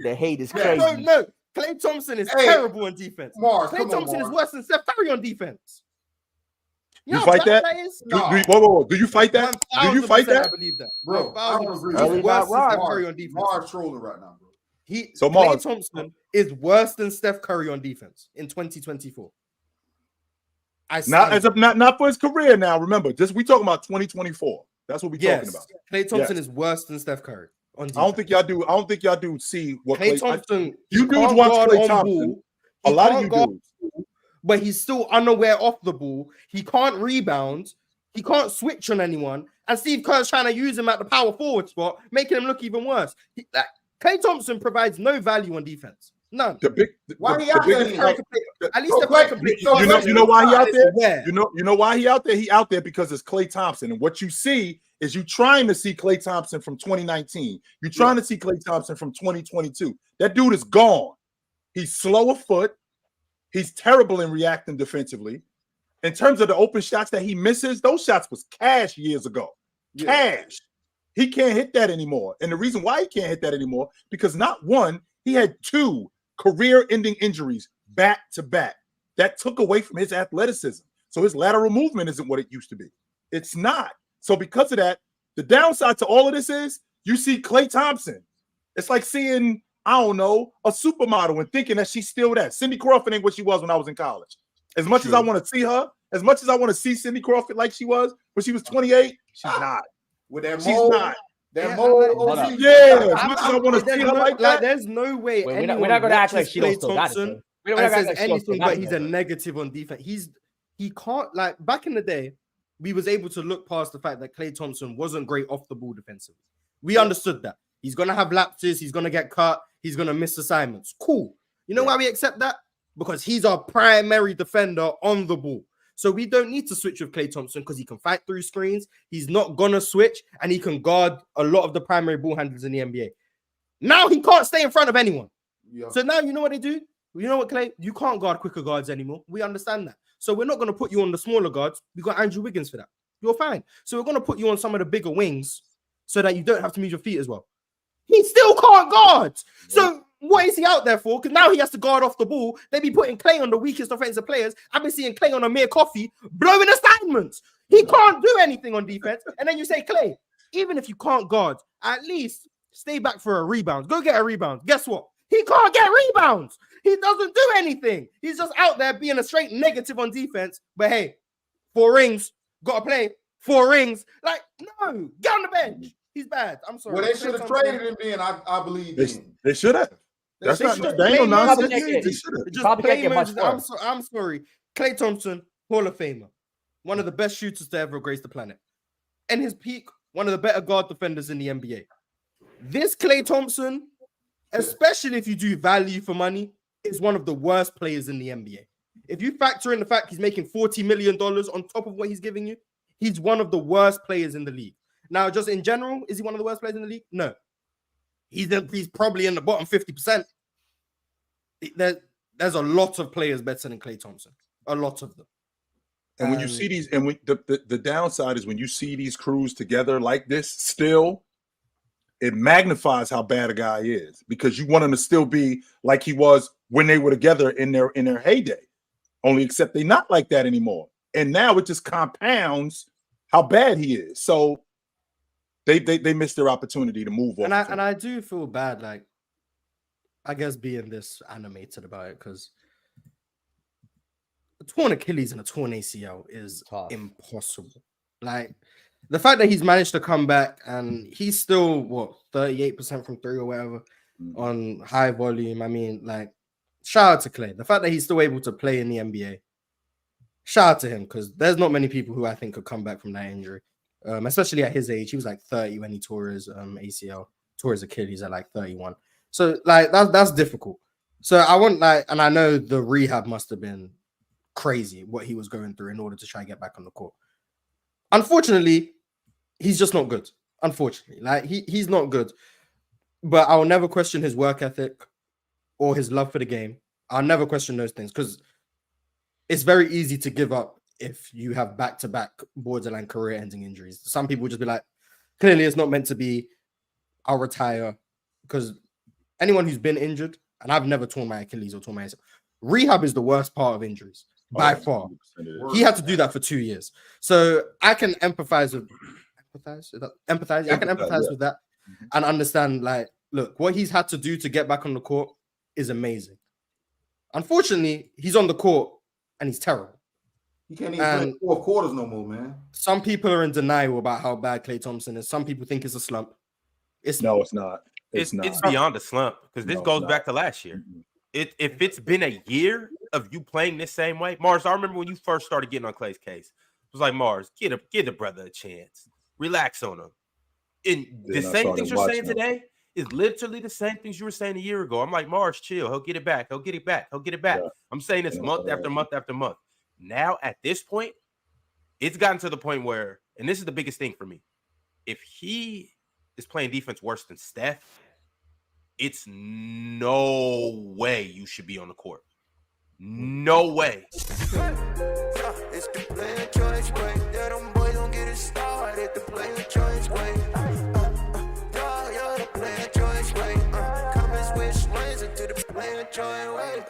The hate is Yeah. crazy. No. Klay Thompson is terrible on defense. Mars, Klay Thompson is worse than Steph Curry on defense. You fight that? Do you fight that? Do you fight that? I believe that, bro. I don't agree. He's worse than Steph Mars. Curry on defense. Mars trolling right now, bro. Klay Thompson is worse than Steph Curry on defense in 2024. Not for his career now. Remember, we talking about 2024. That's what we're talking about. Klay Thompson is worse than Steph Curry on defense. I don't think y'all do see what Klay Thompson. You dudes watch Klay Thompson. A lot of you dudes. But he's still unaware off the ball. He can't rebound. He can't switch on anyone. And Steve Kerr's trying to use him at the power forward spot, making him look even worse. Klay Thompson provides no value on defense. None. Why he out there? At least the player can play. You know why he out there? You know why he out there? He out there because it's Klay Thompson. And what you see is you trying to see Klay Thompson from 2019. You're trying to see Klay Thompson from 2022. That dude is gone. He's slow of foot. He's terrible in reacting defensively. In terms of the open shots that he misses, those shots was cash years ago. Cash. He can't hit that anymore. And the reason why he can't hit that anymore, because not one, he had 2 career-ending injuries back to back. That took away from his athleticism. So his lateral movement isn't what it used to be. It's not. So because of that, the downside to all of this is you see Klay Thompson. It's like seeing, I don't know, a supermodel and thinking that she's still that. Cindy Crawford ain't what she was when I was in college. As much as I want to see her, as much as I want to see Cindy Crawford like she was when she was 28, she's not. With that she's mold, not. That mold. As much as I want to see her like that. There's no way. We're not going to act like she don't still got it. Says anything but he's a negative on defense. He can't, like, back in the day, we was able to look past the fact that Klay Thompson wasn't great off the ball defensively. We understood that. He's going to have lapses. He's going to get cut. He's going to miss assignments. Cool. You know why we accept that? Because he's our primary defender on the ball. So we don't need to switch with Klay Thompson because he can fight through screens. He's not going to switch, and he can guard a lot of the primary ball handlers in the NBA. Now he can't stay in front of anyone. Yeah. So now you know what they do? You know what, Klay? You can't guard quicker guards anymore. We understand that. So we're not going to put you on the smaller guards. We got Andrew Wiggins for that. You're fine. So we're going to put you on some of the bigger wings so that you don't have to move your feet as well. He still can't guard. So what is he out there for? Because now he has to guard off the ball. They be putting Klay on the weakest offensive players. I've been seeing Klay on a mere coffee blowing assignments. He can't do anything on defense. And then you say, Klay, even if you can't guard, at least stay back for a rebound. Go get a rebound. Guess what? He can't get rebounds. He doesn't do anything. He's just out there being a straight negative on defense. But hey, 4 rings, got to play. 4 rings. Like, no, get on the bench. He's bad. I'm sorry. Well, they should have traded him then, I believe. They should have. That's not no nonsense. They should have. I'm sorry. Klay Thompson, Hall of Famer. One of the best shooters to ever grace the planet. In his peak, one of the better guard defenders in the NBA. This Klay Thompson, especially if you do value for money, is one of the worst players in the NBA. If you factor in the fact he's making $40 million on top of what he's giving you, he's one of the worst players in the league. Now, just in general, is he one of the worst players in the league? No. He's probably in the bottom 50%. There's a lot of players better than Klay Thompson. A lot of them. And when you see these, and the downside is when you see these crews together like this still, it magnifies how bad a guy is because you want him to still be like he was when they were together in their heyday. Only except they're not like that anymore. And now it just compounds how bad he is. So they missed their opportunity to move on. And I do feel bad, like, I guess being this animated about it, because a torn Achilles and a torn ACL is impossible. Like, the fact that he's managed to come back and he's still, 38% from 3 or whatever on high volume. I mean, like, shout out to Klay. The fact that he's still able to play in the NBA, shout out to him, because there's not many people who I think could come back from that injury. Especially at his age. He was like 30 when he tore his ACL, tore his Achilles at like 31. So like that's difficult. So I want, like, and I know the rehab must have been crazy what he was going through in order to try and get back on the court. Unfortunately, he's just not good. Unfortunately, like he's not good. But I will never question his work ethic or his love for the game. I'll never question those things because it's very easy to give up if you have back-to-back borderline career-ending injuries. Some people just be like, clearly it's not meant to be, I'll retire, because anyone who's been injured, and I've never torn my Achilles or torn my ACL, rehab is the worst part of injuries by far. He had to do that for 2 years. So I can empathize with empathize. I can empathize with that and understand, like, look, what he's had to do to get back on the court is amazing. Unfortunately, he's on the court and he's terrible. He can't even play 4 quarters no more, man. Some people are in denial about how bad Klay Thompson is. Some people think it's a slump. It's not. It's not. It's beyond a slump, because this goes back to last year. If it's been a year of you playing this same way, Mars, I remember when you first started getting on Klay's case. It was like, Mars, give the brother a chance. Relax on him. And the same things you're saying today is literally the same things you were saying a year ago. I'm like, Mars, chill. He'll get it back. He'll get it back. He'll get it back. Yeah. I'm saying this month after month after month. Now, at this point, it's gotten to the point where, and this is the biggest thing for me, if he is playing defense worse than Steph, it's no way you should be on the court. No way. It's the player choice way. Yeah, them boys don't get it started. The player choice way. Yeah, the player choice way. Come and switch lanes into the player choice way.